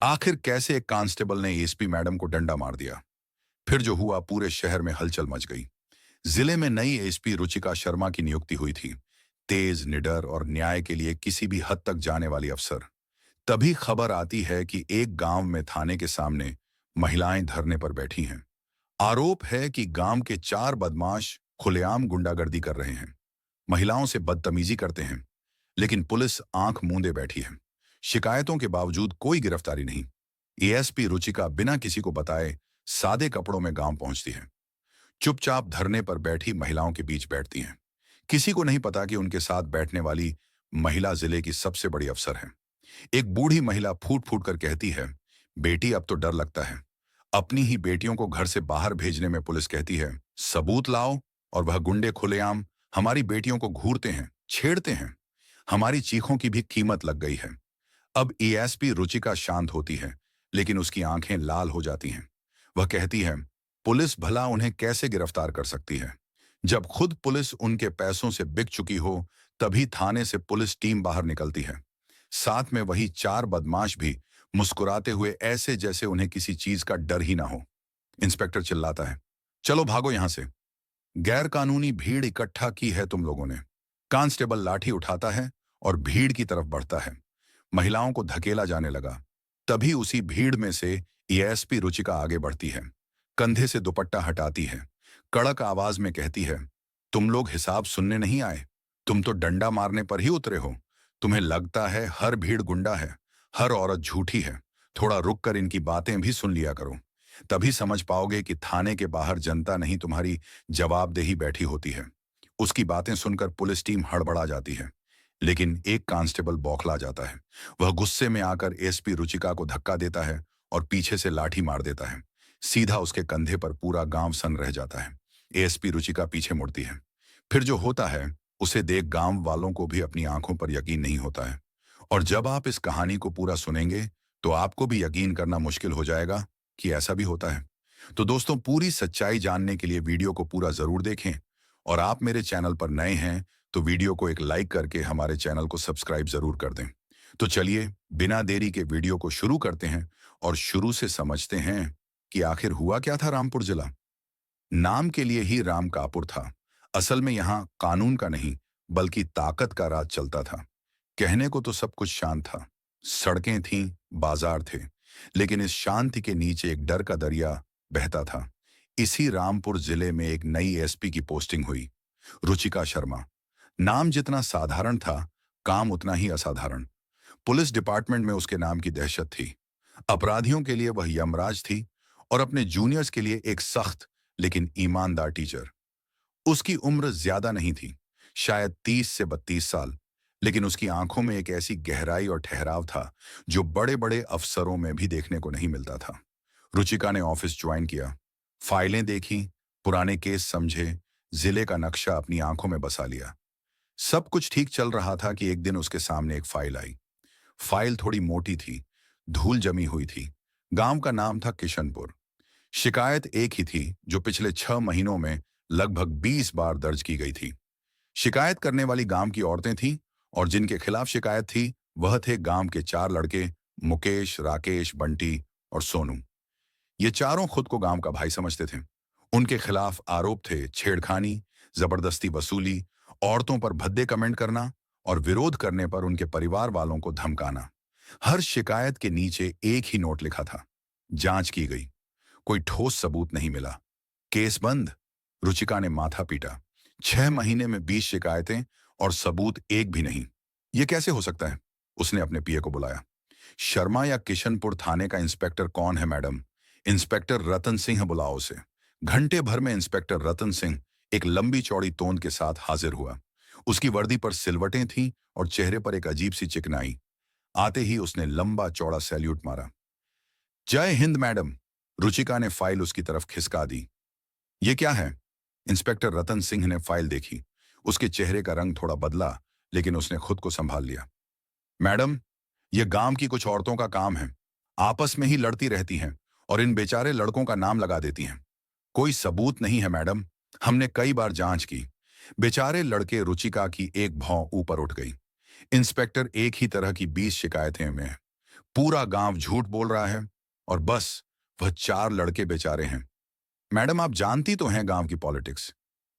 आखिर कैसे एक कांस्टेबल ने एसपी मैडम को डंडा मार दिया। फिर जो हुआ, पूरे शहर में हलचल मच गई। जिले में नई एसपी रुचिका शर्मा की नियुक्ति हुई थी। तेज, निडर और न्याय के लिए किसी भी हद तक जाने वाली अफसर। तभी खबर आती है कि एक गांव में थाने के सामने महिलाएं धरने पर बैठी हैं। आरोप है कि गांव के 4 बदमाश खुलेआम गुंडागर्दी कर रहे हैं, महिलाओं से बदतमीजी करते हैं। लेकिन पुलिस आंख मूंदे बैठी है। शिकायतों के बावजूद कोई गिरफ्तारी नहीं। एएसपी रुचिका बिना किसी को बताए सादे कपड़ों में गांव पहुंचती है। चुपचाप धरने पर बैठी महिलाओं के बीच बैठती हैं। किसी को नहीं पता कि उनके साथ बैठने वाली महिला जिले की सबसे बड़ी अफसर है। एक बूढ़ी महिला फूट फूट कर कहती है, बेटी अब तो डर लगता है। अपनी ही बेटियों को घर से बाहर भेजने में पुलिस कहती है, सबूत लाओ, और वह गुंडे खुलेआम हमारी बेटियों को घूरते हैं, छेड़ते हैं। हमारी चीखों की भी कीमत लग गई है। अब एएसपी रुचिका शांत होती है, लेकिन उसकी आंखें लाल हो जाती हैं। वह कहती है, पुलिस भला उन्हें कैसे गिरफ्तार कर सकती है? जब खुद पुलिस उनके पैसों से बिक चुकी हो, तभी थाने से पुलिस टीम बाहर निकलती है। साथ में वही 4 बदमाश भी, मुस्कुराते हुए ऐसे जैसे उन्हें किसी चीज का डर ही ना हो। इंस्पेक्टर चिल्लाता है, चलो भागो यहां से। गैर कानूनी भीड़ इकट्ठा की है तुम लोगों ने। कांस्टेबल लाठी उठाता है और भीड़ की तरफ बढ़ता है। महिलाओं को धकेला जाने लगा। तभी उसी भीड़ में से एएसपी रुचिका आगे बढ़ती है। कंधे से दुपट्टा हटाती है। कड़क आवाज में कहती है, तुम लोग हिसाब सुनने नहीं आए, तुम तो डंडा मारने पर ही उतरे हो। तुम्हें लगता है हर भीड़ गुंडा है, हर औरत झूठी है। थोड़ा रुक कर इनकी बातें भी सुन लिया करो। तभी समझ पाओगे कि थाने के बाहर जनता नहीं, तुम्हारी जवाबदेही बैठी होती है। उसकी बातें सुनकर पुलिस टीम हड़बड़ा जाती है। लेकिन एक कांस्टेबल बौखला जाता है। वह गुस्से में आकर एसपी रुचिका को धक्का देता है और पीछे से लाठी मार देता है। सीधा उसके कंधे पर। पूरा गांव सन रह जाता है। एएसपी रुचिका पीछे मुड़ती है। फिर जो होता है, उसे देख गांव वालों को भी अपनी आंखों पर यकीन नहीं होता है। और जब आप इस कहानी को पूरा सुनेंगे, तो आपको भी यकीन करना मुश्किल हो जाएगा कि ऐसा भी होता है। तो दोस्तों, पूरी सच्चाई जानने के लिए वीडियो को पूरा जरूर देखें। और आप मेरे चैनल पर नए हैं, तो वीडियो को एक लाइक करके हमारे चैनल को सब्सक्राइब जरूर कर दें। तो चलिए, बिना देरी के वीडियो को शुरू करते हैं और शुरू से समझते हैं कि आखिर हुआ क्या था रामपुर जिला। नाम के लिए ही राम कापुर था। असल में यहाँ कानून का नहीं, बल्कि ताकत का राज चलता था। कहने को तो सब कुछ शांत था। सड़कें थीं, बाजार थे। लेकिन इस शांति के नीचे एक डर का दरिया बहता था। इसी रामपुर जिले में एक नई एसपी की पोस्टिंग हुई, रुचिका शर्मा। नाम जितना साधारण था, काम उतना ही असाधारण। पुलिस डिपार्टमेंट में उसके नाम की दहशत थी। अपराधियों के लिए वह यमराज थी, और अपने जूनियर्स के लिए एक सख्त लेकिन ईमानदार टीचर। उसकी उम्र ज्यादा नहीं थी, शायद 30 से 32 साल। लेकिन उसकी आंखों में एक ऐसी गहराई और ठहराव था जो बड़े बड़े अफसरों में भी देखने को नहीं मिलता था। रुचिका ने ऑफिस ज्वाइन किया। फाइलें देखी, पुराने केस समझे, जिले का नक्शा अपनी आंखों में बसा लिया। सब कुछ ठीक चल रहा था कि एक दिन उसके सामने एक फाइल आई। फाइल थोड़ी मोटी थी, धूल जमी हुई थी। गांव का नाम था किशनपुर। शिकायत एक ही थी जो पिछले 6 महीनों में लगभग 20 बार दर्ज की गई थी। शिकायत करने वाली गांव की औरतें थीं, और जिनके खिलाफ शिकायत थी वह थे गांव के 4 लड़के, मुकेश, राकेश, बंटी और सोनू। ये चारों खुद को गांव का भाई समझते थे। उनके खिलाफ आरोप थे छेड़खानी, जबरदस्ती वसूली, औरतों पर भद्दे कमेंट करना और विरोध करने पर उनके परिवार वालों को धमकाना। हर शिकायत के नीचे एक ही नोट लिखा था, जांच की गई। कोई ठोस सबूत नहीं मिला, केस बंद। रुचिका ने माथा पीटा। 6 महीने में 20 शिकायतें और सबूत एक भी नहीं। ये कैसे हो सकता है? उसने अपने पीए को बुलाया। शर्मा या किशनपुर थाने का इंस्पेक्टर कौन है मैडम? इंस्पेक्टर रतन सिंह बुलाओ उसे। घंटे भर में इंस्पेक्टर रतन सिंह एक लंबी चौड़ी तोंद के साथ हाजिर हुआ। उसकी वर्दी पर सिलवटें थीं और चेहरे पर एक अजीब सी चिकनाई। आते ही उसने लंबा चौड़ा सैल्यूट मारा। जय हिंद मैडम। रुचिका ने फाइल उसकी तरफ खिसका दी। ये क्या है? इंस्पेक्टर रतन सिंह ने फाइल देखी। उसके चेहरे का रंग थोड़ा बदला, लेकिन उसने खुद को संभाल लिया। मैडम, ये गांव की कुछ औरतों का काम है। आपस में ही लड़ती रहती हैं और इन बेचारे लड़कों का नाम लगा देती हैं। कोई सबूत नहीं है मैडम। हमने कई बार जांच की। बेचारे लड़के। रुचिका की एक भौं ऊपर उठ गई। इंस्पेक्टर, एक ही तरह की 20 शिकायतें में पूरा गांव झूठ बोल रहा है और बस वह 4 लड़के बेचारे हैं। मैडम, आप जानती तो हैं गांव की पॉलिटिक्स।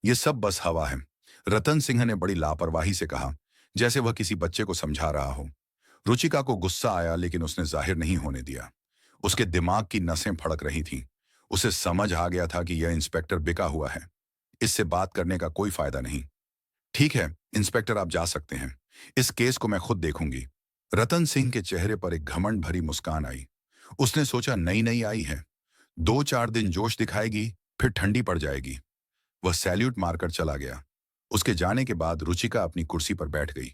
ये सब बस हवा है। रतन सिंह ने बड़ी लापरवाही से कहा, जैसे वह किसी बच्चे को समझा रहा हो। रुचिका को गुस्सा आया, लेकिन उसने जाहिर नहीं होने दिया। उसके दिमाग की नसें फड़क रही थीं। उसे समझ आ गया था कि यह इंस्पेक्टर बिका हुआ है। इससे बात करने का कोई फायदा नहीं। ठीक है इंस्पेक्टर, आप जा सकते हैं। इस केस को मैं खुद देखूंगी। रतन सिंह के चेहरे पर एक घमंड भरी मुस्कान आई। उसने सोचा, नई नई आई है, 2-4 दिन जोश दिखाएगी, फिर ठंडी पड़ जाएगी। वह सैल्यूट मारकर चला गया। उसके जाने के बाद रुचिका अपनी कुर्सी पर बैठ गई।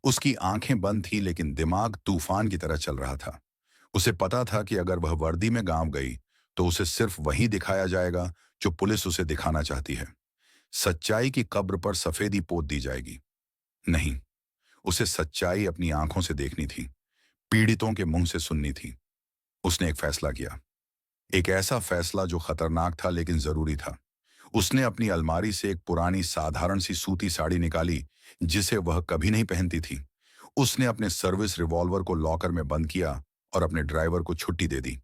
उसकी आंखें बंद थी, लेकिन दिमाग तूफान की तरह चल रहा था। उसे पता था कि अगर वह वर्दी में गांव गई तो उसे सिर्फ वही दिखाया जाएगा जो पुलिस उसे दिखाना चाहती है। सच्चाई की कब्र पर सफेदी पोत दी जाएगी। नहीं, उसे सच्चाई अपनी आंखों से देखनी थी, पीड़ितों के मुंह से सुननी थी। उसने एक फैसला किया, एक ऐसा फैसला जो खतरनाक था लेकिन जरूरी था। उसने अपनी अलमारी से एक पुरानी साधारण सी सूती साड़ी निकाली जिसे वह कभी नहीं पहनती थी। उसने अपने सर्विस रिवॉल्वर को लॉकर में बंद किया और अपने ड्राइवर को छुट्टी दे दी।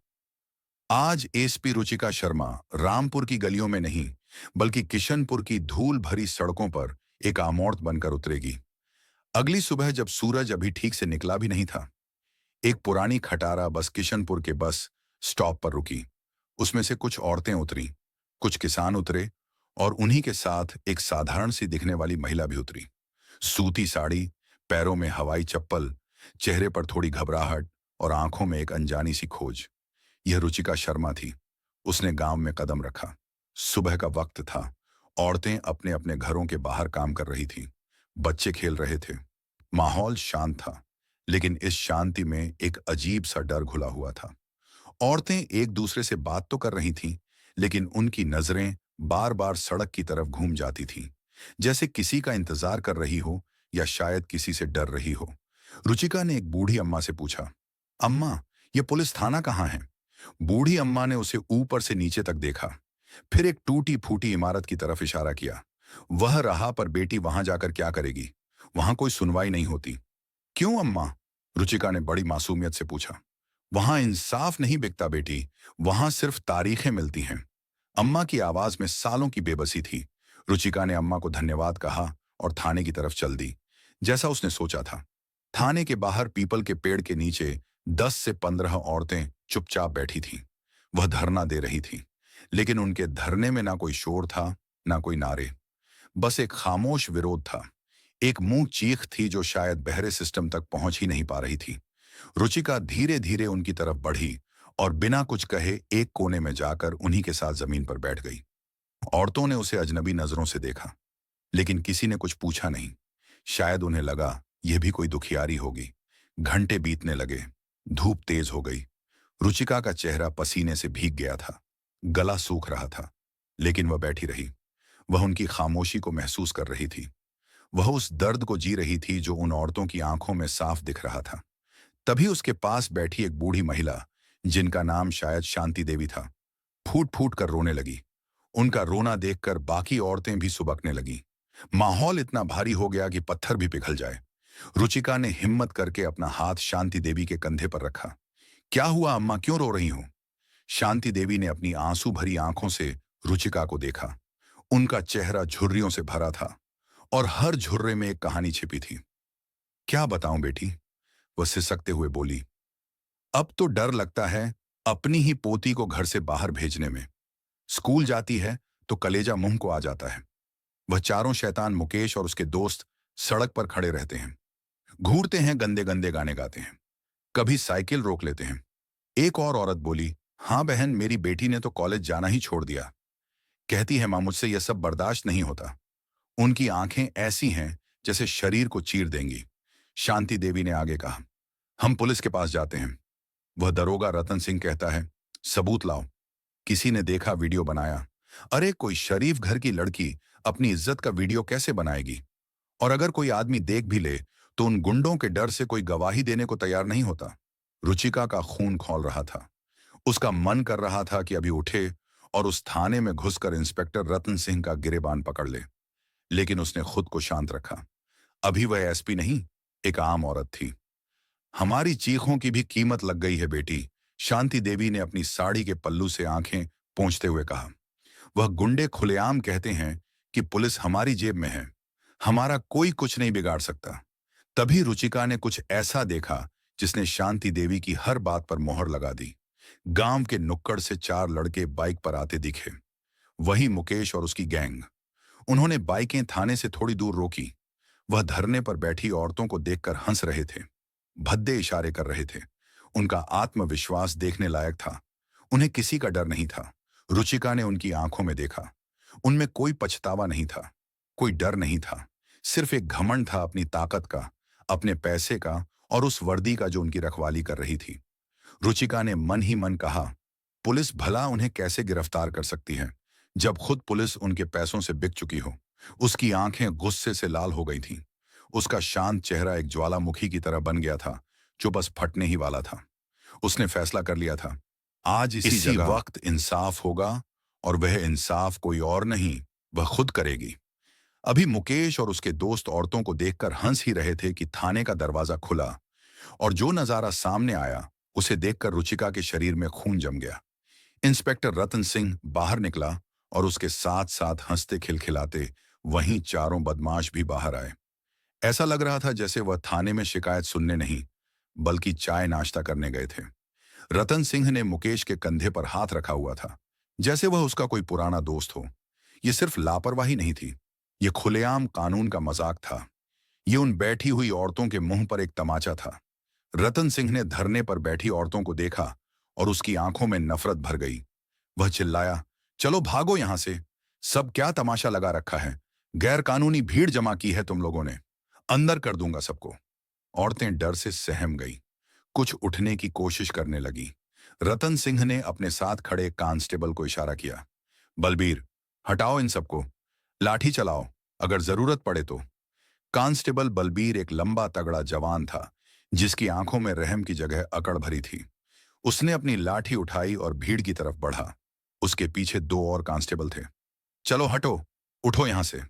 आज एसपी रुचिका शर्मा रामपुर की गलियों में नहीं, बल्कि किशनपुर की धूल भरी सड़कों पर एक अमौर्त बनकर उतरेगी। अगली सुबह जब सूरज अभी ठीक से निकला भी नहीं था, एक पुरानी खटारा बस किशनपुर के बस स्टॉप पर रुकी। उसमें से कुछ औरतें उतरी, कुछ किसान उतरे और उन्हीं के साथ एक साधारण सी दिखने वाली महिला भी उतरी। सूती साड़ी, पैरों में हवाई चप्पल, चेहरे पर थोड़ी घबराहट और आंखों में एक अनजानी सी खोज। यह रुचिका शर्मा थी। उसने गांव में कदम रखा। सुबह का वक्त था। औरतें अपने अपने घरों के बाहर काम कर रही थीं। बच्चे खेल रहे थे। माहौल शांत था, लेकिन इस शांति में एक अजीब सा डर घुला हुआ था। औरतें एक दूसरे से बात तो कर रही थीं, लेकिन उनकी नजरें बार बार सड़क की तरफ घूम जाती थीं, जैसे किसी का इंतजार कर रही हो या शायद किसी से डर रही हो। रुचिका ने एक बूढ़ी अम्मा से पूछा, अम्मा, ये पुलिस थाना कहाँ है? बूढ़ी अम्मा ने उसे ऊपर से नीचे तक देखा, फिर एक टूटी फूटी इमारत की तरफ इशारा किया। वह रहा, पर बेटी वहां जाकर क्या करेगी? वहां कोई सुनवाई नहीं होती। क्यों अम्मा? रुचिका ने बड़ी मासूमियत से पूछा। वहां इंसाफ नहीं बिकता बेटी, वहां सिर्फ तारीखें मिलती हैं। अम्मा की आवाज में सालों की बेबसी थी। रुचिका ने अम्मा को धन्यवाद कहा और थाने की तरफ चल दी। जैसा उसने सोचा था, थाने के बाहर पीपल के पेड़ के नीचे 10 से 15 औरतें चुपचाप बैठी थीं। वह धरना दे रही थी, लेकिन उनके धरने में ना कोई शोर था, ना कोई नारे। बस एक खामोश विरोध था। एक मुंह चीख थी जो शायद बहरे सिस्टम तक पहुंच ही नहीं पा रही थी। रुचिका धीरे धीरे उनकी तरफ बढ़ी और बिना कुछ कहे एक कोने में जाकर उन्हीं के साथ जमीन पर बैठ गई। औरतों ने उसे अजनबी नजरों से देखा, लेकिन किसी ने कुछ पूछा नहीं। शायद उन्हें लगा यह भी कोई दुखियारी होगी। घंटे बीतने लगे। धूप तेज हो गई। रुचिका का चेहरा पसीने से भीग गया था। गला सूख रहा था, लेकिन वह बैठी रही। वह उनकी खामोशी को महसूस कर रही थी। वह उस दर्द को जी रही थी जो उन औरतों की आंखों में साफ दिख रहा था। तभी उसके पास बैठी एक बूढ़ी महिला, जिनका नाम शायद शांति देवी था, फूट फूट कर रोने लगी। उनका रोना देखकर बाकी औरतें भी सुबकने लगीं। माहौल इतना भारी हो गया कि पत्थर भी पिघल जाए। रुचिका ने हिम्मत करके अपना हाथ शांति देवी के कंधे पर रखा। क्या हुआ अम्मा, क्यों रो रही हो? शांति देवी ने अपनी आंसू भरी आंखों से रुचिका को देखा। उनका चेहरा झुर्रियों से भरा था और हर झुर्रे में एक कहानी छिपी थी। क्या बताऊं बेटी, वह सिसकते हुए बोली। अब तो डर लगता है अपनी ही पोती को घर से बाहर भेजने में। स्कूल जाती है तो कलेजा मुंह को आ जाता है। वह चारों शैतान मुकेश और उसके दोस्त सड़क पर खड़े रहते हैं, घूरते हैं, गंदे गंदे गाने गाते हैं, कभी साइकिल रोक लेते हैं। एक और औरत बोली, हाँ बहन, मेरी बेटी ने तो कॉलेज जाना ही छोड़ दिया। कहती है मां, मुझसे यह सब बर्दाश्त नहीं होता। उनकी आंखें ऐसी हैं जैसे शरीर को चीर देंगी। शांति देवी ने आगे कहा, हम पुलिस के पास जाते हैं। वह दरोगा रतन सिंह कहता है, सबूत लाओ। किसी ने देखा, वीडियो बनाया। अरे कोई शरीफ घर की लड़की अपनी इज्जत का वीडियो कैसे बनाएगी? और अगर कोई आदमी देख भी ले तो उन गुंडों के डर से कोई गवाही देने को तैयार नहीं होता। रुचिका का खून खौल रहा था। उसका मन कर रहा था कि अभी उठे और उस थाने में घुसकर इंस्पेक्टर रतन सिंह का गिरेबान पकड़ ले, लेकिन उसने खुद को शांत रखा। अभी वह एसपी नहीं, एक आम औरत थी। हमारी चीखों की भी कीमत लग गई है बेटी, शांति देवी ने अपनी साड़ी के पल्लू से आंखें पोंछते हुए कहा। वह गुंडे खुलेआम कहते हैं कि पुलिस हमारी जेब में है, हमारा कोई कुछ नहीं बिगाड़ सकता। तभी रुचिका ने कुछ ऐसा देखा जिसने शांति देवी की हर बात पर मोहर लगा दी। गांव के नुक्कड़ से 4 लड़के बाइक पर आते दिखे। वही मुकेश और उसकी गैंग। उन्होंने बाइकें थाने से थोड़ी दूर रोकी। वह धरने पर बैठी औरतों को देखकर हंस रहे थे, भद्दे इशारे कर रहे थे। उनका आत्मविश्वास देखने लायक था। उन्हें किसी का डर नहीं था। रुचिका ने उनकी आंखों में देखा। उनमें कोई पछतावा नहीं था, कोई डर नहीं था। सिर्फ एक घमंड था अपनी ताकत का, अपने पैसे का और उस वर्दी का जो उनकी रखवाली कर रही थी। रुचिका ने मन ही मन कहा, पुलिस भला उन्हें कैसे गिरफ्तार कर सकती है जब खुद पुलिस उनके पैसों से बिक चुकी हो। उसकी आंखें गुस्से से लाल हो गई थीं। उसका शांत चेहरा एक ज्वालामुखी की तरह बन गया था जो बस फटने ही वाला था। उसने फैसला कर लिया था, आज इसी वक्त इंसाफ होगा, और वह इंसाफ कोई और नहीं, वह खुद करेगी। अभी मुकेश और उसके दोस्त औरतों को देखकर हंस ही रहे थे कि थाने का दरवाजा खुला, और जो नजारा सामने आया उसे देखकर रुचिका के शरीर में खून जम गया। इंस्पेक्टर रतन सिंह बाहर निकला और उसके साथ साथ हंसते खिलखिलाते वहीं चारों बदमाश भी बाहर आए। ऐसा लग रहा था जैसे वह थाने में शिकायत सुनने नहीं, बल्कि चाय नाश्ता करने गए थे। रतन सिंह ने मुकेश के कंधे पर हाथ रखा हुआ था, जैसे वह उसका कोई पुराना दोस्त हो। यह सिर्फ लापरवाही नहीं थी, यह खुलेआम कानून का मजाक था। ये उन बैठी हुई औरतों के मुंह पर एक तमाचा था। रतन सिंह ने धरने पर बैठी औरतों को देखा और उसकी आंखों में नफरत भर गई। वह चिल्लाया, चलो भागो यहां से, सब क्या तमाशा लगा रखा है, गैर कानूनी भीड़ जमा की है तुम लोगों ने, अंदर कर दूंगा सबको। औरतें डर से सहम गई, कुछ उठने की कोशिश करने लगी। रतन सिंह ने अपने साथ खड़े एक कांस्टेबल को इशारा किया, बलबीर, हटाओ इन सबको, लाठी चलाओ अगर जरूरत पड़े तो। कांस्टेबल बलबीर एक लंबा तगड़ा जवान था जिसकी आंखों में रहम की जगह अकड़ भरी थी। उसने अपनी लाठी उठाई और भीड़ की तरफ बढ़ा। उसके पीछे 2 और कांस्टेबल थे। चलो हटो, उठो यहां से,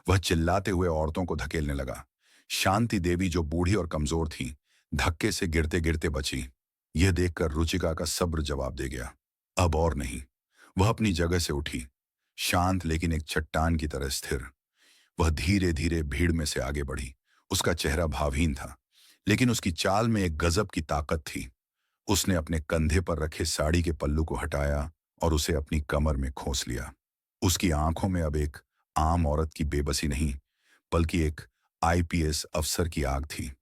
वह चिल्लाते हुए औरतों को धकेलने लगा। शांति देवी जो बूढ़ी और कमजोर थी, धक्के से गिरते गिरते बची। यह देखकर रुचिका का सब्र जवाब दे गया, अब और नहीं। वह अपनी जगह से उठी, शांत लेकिन एक चट्टान की तरह स्थिर। वह धीरे धीरे भीड़ में से आगे बढ़ी। उसका चेहरा भावहीन था, लेकिन उसकी चाल में एक गजब की ताकत थी। उसने अपने कंधे पर रखे साड़ी के पल्लू को हटाया और उसे अपनी कमर में खोस लिया। उसकी आंखों में अब एक आम औरत की बेबसी नहीं, बल्कि एक आईपीएस अफसर की आग थी।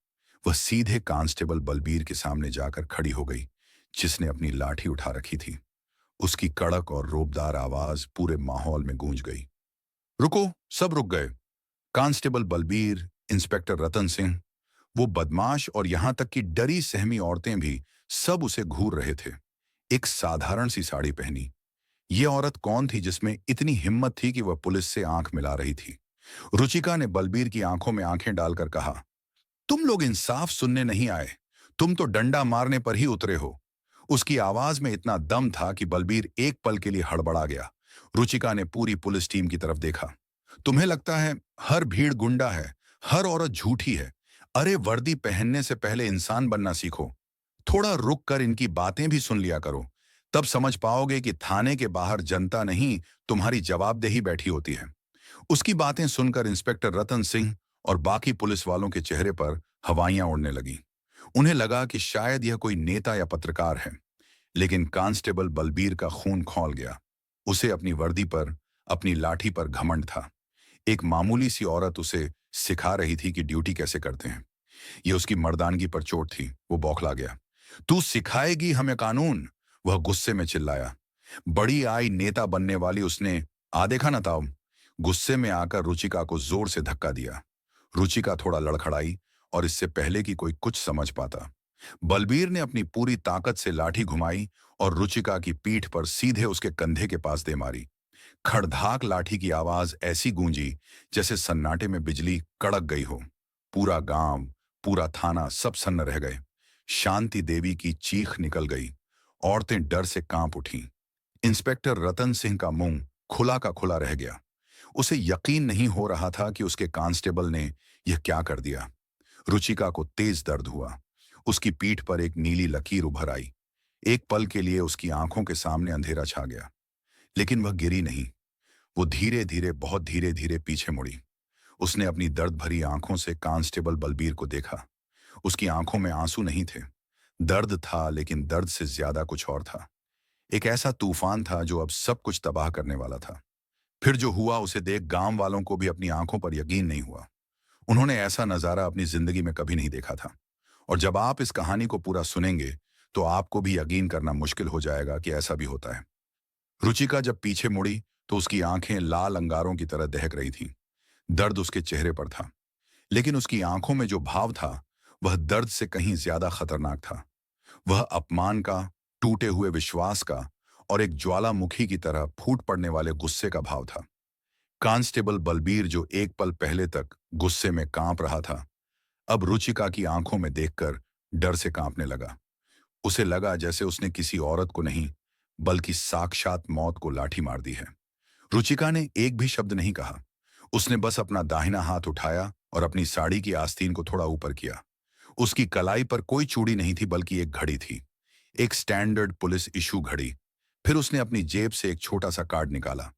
वह सीधे कांस्टेबल बलबीर के सामने जाकर खड़ी हो गई, जिसने अपनी लाठी उठा रखी थी। उसकी कड़क और रोबदार आवाज पूरे माहौल में गूंज गई। रुको, सब रुक गए। कांस्टेबल बलबीर, इंस्पेक्टर रतन सिंह, वो बदमाश और यहां तक कि डरी सहमी औरतें भी सब उसे घूर रहे थे। एक साधारण सी साड़ी पहनी, ये औरत कौन थी जिसमें इतनी हिम्मत थी कि वह पुलिस से आंख मिला रही थी? रुचिका ने बलबीर की आंखों में आंखें डालकर कहा, तुम लोग इंसाफ सुनने नहीं आए, तुम तो डंडा मारने पर ही उतरे हो। उसकी आवाज में इतना दम था कि बलबीर एक पल के लिए हड़बड़ा गया। रुचिका ने पूरी पुलिस टीम की तरफ देखा। तुम्हें लगता है हर भीड़ गुंडा है, हर औरत झूठी है? अरे वर्दी पहनने से पहले इंसान बनना सीखो। थोड़ा रुक कर इनकी बातें भी सुन लिया करो, तब समझ पाओगे कि थाने के बाहर जनता नहीं, तुम्हारी जवाबदेही बैठी होती है। उसकी बातें सुनकर इंस्पेक्टर रतन सिंह और बाकी पुलिस वालों के चेहरे पर हवाइयां उड़ने लगी। उन्हें लगा कि शायद यह कोई नेता या पत्रकार है, लेकिन कांस्टेबल बलबीर का खून खौल गया। उसे अपनी वर्दी पर, अपनी लाठी पर घमंड था। एक मामूली सी औरत उसे सिखा रही थी कि ड्यूटी कैसे करते हैं। यह उसकी मर्दानगी पर चोट थी। वो बौखला गया। तू सिखाएगी हमें कानून? वह गुस्से में चिल्लाया। बड़ी आई नेता बनने वाली उसने, आ देखा ना ताऊ। गुस्से में आकर रुचिका को जोर से धक्का दिया। रुचिका थोड़ा लड़खड़ाई, और इससे पहले कि कोई कुछ समझ पाता, बलबीर ने अपनी पूरी ताकत से लाठी घुमाई और रुचिका की पीठ पर सीधे उसके कंधे के पास दे मारी। खड़धाक लाठी की आवाज ऐसी गूंजी जैसे सन्नाटे में बिजली कड़क गई हो। पूरा गांव, पूरा थाना सब सन्न रह गए। शांति देवी की चीख निकल गई। औरतें डर से कांप उठीं। इंस्पेक्टर रतन सिंह का मुंह खुला का खुला रह गया। उसे यकीन नहीं हो रहा था कि उसके कांस्टेबल ने यह क्या कर दिया। रुचिका को तेज दर्द हुआ। उसकी पीठ पर एक नीली लकीर उभर आई। एक पल के लिए उसकी आंखों के सामने अंधेरा छा गया, लेकिन वह गिरी नहीं। वो धीरे धीरे, बहुत धीरे धीरे पीछे मुड़ी। उसने अपनी दर्द भरी आंखों से कांस्टेबल बलबीर को देखा। उसकी आंखों में आंसू नहीं थे। दर्द था, लेकिन दर्द से ज्यादा कुछ और था। एक ऐसा तूफान था जो अब सब कुछ तबाह करने वाला था। फिर जो हुआ उसे देख गांव वालों को भी अपनी आंखों पर यकीन नहीं हुआ। उन्होंने ऐसा नजारा अपनी जिंदगी में कभी नहीं देखा था। और जब आप इस कहानी को पूरा सुनेंगे तो आपको भी यकीन करना मुश्किल हो जाएगा कि ऐसा भी होता है। रुचिका जब पीछे मुड़ी तो उसकी आंखें लाल अंगारों की तरह दहक रही थीं। दर्द उसके चेहरे पर था, लेकिन उसकी आंखों में जो भाव था वह दर्द से कहीं ज्यादा खतरनाक था। वह अपमान का, टूटे हुए विश्वास का और एक ज्वालामुखी की तरह फूट पड़ने वाले गुस्से का भाव था। कांस्टेबल बलबीर, जो एक पल पहले तक गुस्से में कांप रहा था, अब रुचिका की आंखों में देखकर डर से कांपने लगा। उसे लगा जैसे उसने किसी औरत को नहीं, बल्कि साक्षात मौत को लाठी मार दी है। रुचिका ने एक भी शब्द नहीं कहा। उसने बस अपना दाहिना हाथ उठाया और अपनी साड़ी की आस्तीन को थोड़ा ऊपर किया। उसकी कलाई पर कोई चूड़ी नहीं थी, बल्कि एक घड़ी थी, एक स्टैंडर्ड पुलिस इशू घड़ी। फिर उसने अपनी जेब से एक छोटा सा कार्ड निकाला।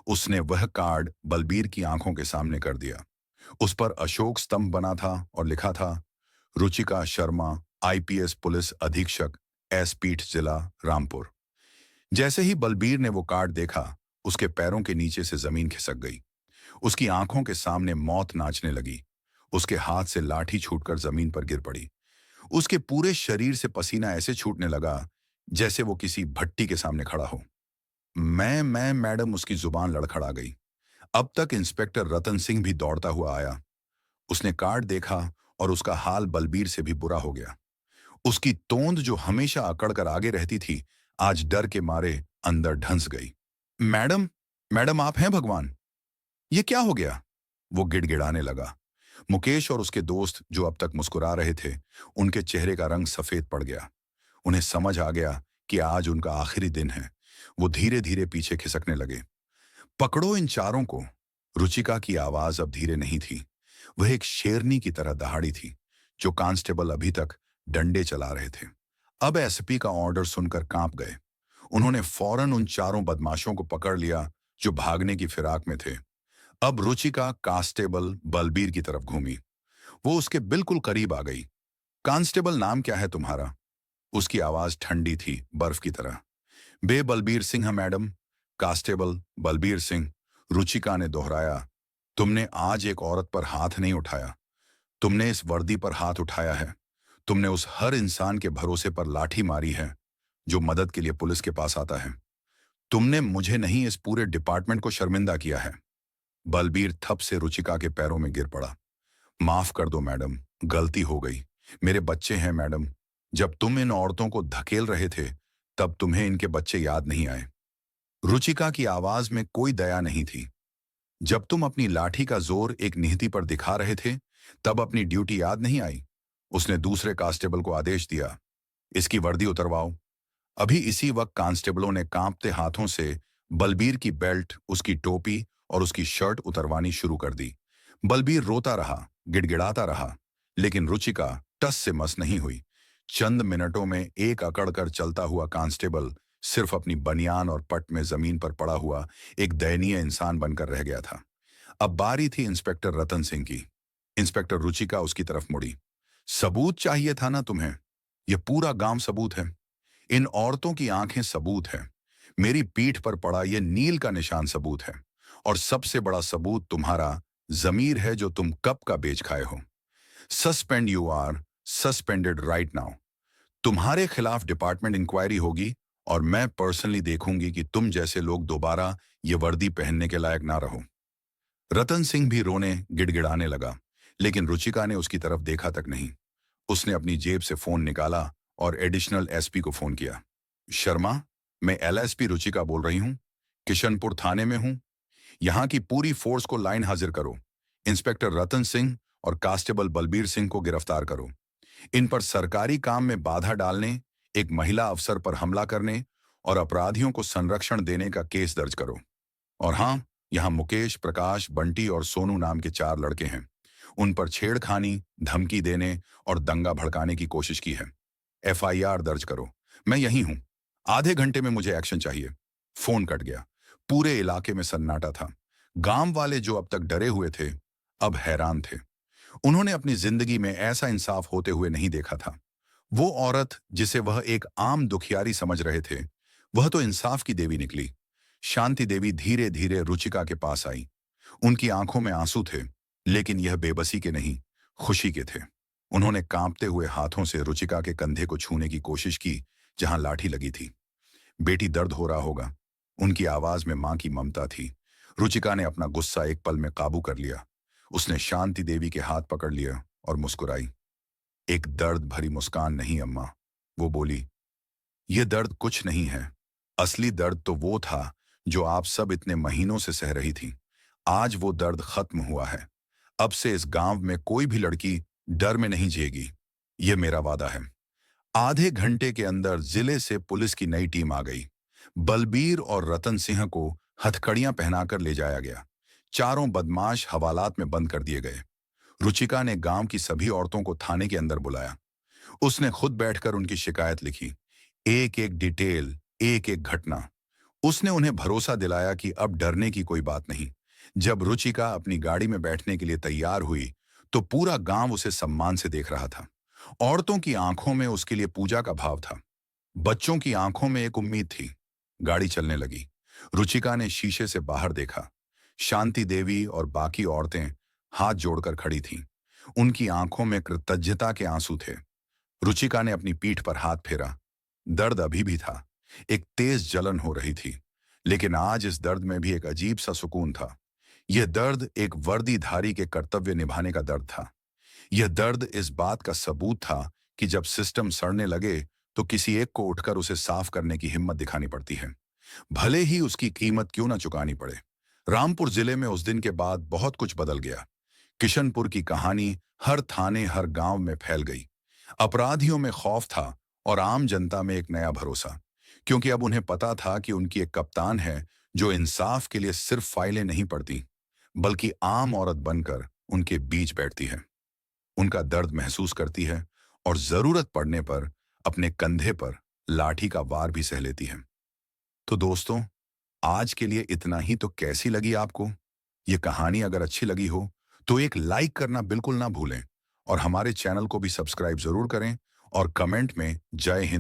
उसने वह कार्ड बलबीर की आंखों के सामने कर दिया। उस पर अशोक स्तंभ बना था और लिखा था, रुचिका शर्मा, आईपीएस पुलिस अधीक्षक, एसपीठ जिला रामपुर। जैसे ही बलबीर ने वो कार्ड देखा, उसके पैरों के नीचे से जमीन खिसक गई। उसकी आंखों के सामने मौत नाचने लगी। उसके हाथ से लाठी छूटकर जमीन पर गिर पड़ी। उसके पूरे शरीर से पसीना ऐसे छूटने लगा जैसे वो किसी भट्टी के सामने खड़ा हो। मैं मैडम, उसकी जुबान लड़खड़ा गई। अब तक इंस्पेक्टर रतन सिंह भी दौड़ता हुआ आया। उसने कार्ड देखा और उसका हाल बलबीर से भी बुरा हो गया। उसकी तोंद, जो हमेशा अकड़ कर आगे रहती थी, आज डर के मारे अंदर ढंस गई। मैडम, मैडम आप हैं भगवान, ये क्या हो गया? वो गिड़गिड़ाने लगा। मुकेश और उसके दोस्त, जो अब तक मुस्कुरा रहे थे, उनके चेहरे का रंग सफेद पड़ गया। उन्हें समझ आ गया कि आज उनका आखिरी दिन है। वो धीरे धीरे पीछे खिसकने लगे। पकड़ो इन चारों को। रुचिका की आवाज अब धीरे नहीं थी। वह एक शेरनी की तरह दहाड़ी थी। जो कांस्टेबल अभी तक डंडे चला रहे थे, अब एसपी का ऑर्डर सुनकर कांप गए। उन्होंने फौरन उन चारों बदमाशों को पकड़ लिया जो भागने की फिराक में थे। अब रुचिका कांस्टेबल बलबीर की तरफ घूमी। वो उसके बिल्कुल करीब आ गई। कांस्टेबल, नाम क्या है तुम्हारा? उसकी आवाज ठंडी थी, बर्फ की तरह। बे बलबीर सिंह है मैडम। कांस्टेबल बलबीर सिंह, रुचिका ने दोहराया। तुमने आज एक औरत पर हाथ नहीं उठाया, तुमने इस वर्दी पर हाथ उठाया है। तुमने उस हर इंसान के भरोसे पर लाठी मारी है जो मदद के लिए पुलिस के पास आता है। तुमने मुझे नहीं, इस पूरे डिपार्टमेंट को शर्मिंदा किया है। बलबीर थप से रुचिका के पैरों में गिर पड़ा। माफ कर दो मैडम, गलती हो गई। मेरे बच्चे हैं मैडम। जब तुम इन औरतों को धकेल रहे थे, तब तुम्हें इनके बच्चे याद नहीं आए? रुचिका की आवाज में कोई दया नहीं थी। जब तुम अपनी लाठी का जोर एक निहती पर दिखा रहे थे, तब अपनी ड्यूटी याद नहीं आई? उसने दूसरे कांस्टेबल को आदेश दिया, इसकी वर्दी उतरवाओ। अभी इसी वक्त कांस्टेबलों ने कांपते हाथों से बलबीर की बेल्ट, उसकी टोपी और उसकी शर्ट उतरवानी शुरू कर दी। बलबीर रोता रहा, गिड़गिड़ाता रहा, लेकिन रुचिका टस से मस नहीं हुई। चंद मिनटों में एक अकड़ कर चलता हुआ कांस्टेबल सिर्फ अपनी बनियान और पट में जमीन पर पड़ा हुआ एक दयनीय इंसान बनकर रह गया था। अब बारी थी इंस्पेक्टर रतन सिंह की। इंस्पेक्टर रुचिका उसकी तरफ मुड़ी। सबूत चाहिए था ना तुम्हें? यह पूरा गांव सबूत है। इन औरतों की आंखें सबूत है। मेरी पीठ पर पड़ा यह नील का निशान सबूत है। और सबसे बड़ा सबूत तुम्हारा जमीर है, जो तुम कब का बेच खाए हो। Suspend, you are suspended right now. तुम्हारे खिलाफ डिपार्टमेंट इंक्वायरी होगी और मैं पर्सनली देखूंगी कि तुम जैसे लोग दोबारा ये वर्दी पहनने के लायक ना रहो। रतन सिंह भी रोने गिड़गिड़ाने लगा, लेकिन रुचिका ने उसकी तरफ देखा तक नहीं। उसने अपनी जेब से फोन निकाला और एडिशनल एसपी को फोन किया। शर्मा, मैं एलएसपी रुचिका बोल रही हूँ। किशनपुर थाने में हूँ। यहाँ की पूरी फोर्स को लाइन हाजिर करो। इंस्पेक्टर रतन सिंह और कांस्टेबल बलबीर सिंह को गिरफ्तार करो। इन पर सरकारी काम में बाधा डालने, एक महिला अफसर पर हमला करने और अपराधियों को संरक्षण देने का केस दर्ज करो। और हाँ, यहाँ मुकेश, प्रकाश, बंटी और सोनू नाम के 4 लड़के हैं। उन पर छेड़खानी, धमकी देने और दंगा भड़काने की कोशिश की है। एफआईआर दर्ज करो। मैं यहीं हूं। आधे घंटे में मुझे एक्शन चाहिए। फोन कट गया। पूरे इलाके में सन्नाटा था। गांव वाले जो अब तक डरे हुए थे, अब हैरान थे। उन्होंने अपनी जिंदगी में ऐसा इंसाफ होते हुए नहीं देखा था। वो औरत जिसे वह एक आम दुखियारी समझ रहे थे, वह तो इंसाफ की देवी निकली। शांति देवी धीरे धीरे रुचिका के पास आई। उनकी आंखों में आंसू थे, लेकिन यह बेबसी के नहीं, खुशी के थे। उन्होंने कांपते हुए हाथों से रुचिका के कंधे को छूने की कोशिश की, जहां लाठी लगी थी। बेटी, दर्द हो रहा होगा। उनकी आवाज में मां की ममता थी। रुचिका ने अपना गुस्सा एक पल में काबू कर लिया। उसने शांति देवी के हाथ पकड़ लिया और मुस्कुराई। एक दर्द भरी मुस्कान नहीं अम्मा, वो बोली। यह दर्द कुछ नहीं है। असली दर्द तो वो था जो आप सब इतने महीनों से सह रही थी। आज वो दर्द खत्म हुआ है। अब से इस गांव में कोई भी लड़की डर में नहीं जिएगी। ये मेरा वादा है। आधे घंटे के अंदर जिले से पुलिस की नई टीम आ गई। बलबीर और रतन सिंह को हथकड़ियां पहनाकर ले जाया गया। चारों बदमाश हवालात में बंद कर दिए गए। रुचिका ने गांव की सभी औरतों को थाने के अंदर बुलाया। उसने खुद बैठकर उनकी शिकायत लिखी, एक एक डिटेल, एक एक घटना। उसने उन्हें भरोसा दिलाया कि अब डरने की कोई बात नहीं। जब रुचिका अपनी गाड़ी में बैठने के लिए तैयार हुई, तो पूरा गांव उसे सम्मान से देख रहा था। औरतों की आंखों में उसके लिए पूजा का भाव था। बच्चों की आंखों में एक उम्मीद थी। गाड़ी चलने लगी। रुचिका ने शीशे से बाहर देखा। शांति देवी और बाकी औरतें हाथ जोड़कर खड़ी थीं। उनकी आंखों में कृतज्ञता के आंसू थे। रुचिका ने अपनी पीठ पर हाथ फेरा। दर्द अभी भी था। एक तेज जलन हो रही थी। लेकिन आज इस दर्द में भी एक अजीब सा सुकून था। यह दर्द एक वर्दीधारी के कर्तव्य निभाने का दर्द था। यह दर्द इस बात का सबूत था कि जब सिस्टम सड़ने लगे, तो किसी एक को उठकर उसे साफ करने की हिम्मत दिखानी पड़ती है, भले ही उसकी कीमत क्यों ना चुकानी पड़े। रामपुर जिले में उस दिन के बाद बहुत कुछ बदल गया। किशनपुर की कहानी हर थाने, हर गांव में फैल गई। अपराधियों में खौफ था और आम जनता में एक नया भरोसा, क्योंकि अब उन्हें पता था कि उनकी एक कप्तान है जो इंसाफ के लिए सिर्फ फाइलें नहीं पढ़ती, बल्कि आम औरत बनकर उनके बीच बैठती है, उनका दर्द महसूस करती है और जरूरत पड़ने पर अपने कंधे पर लाठी का वार भी सह लेती है। तो दोस्तों, आज के लिए इतना ही। तो कैसी लगी आपको ये कहानी? अगर अच्छी लगी हो तो एक लाइक करना बिल्कुल ना भूलें और हमारे चैनल को भी सब्सक्राइब जरूर करें और कमेंट में जय हिंद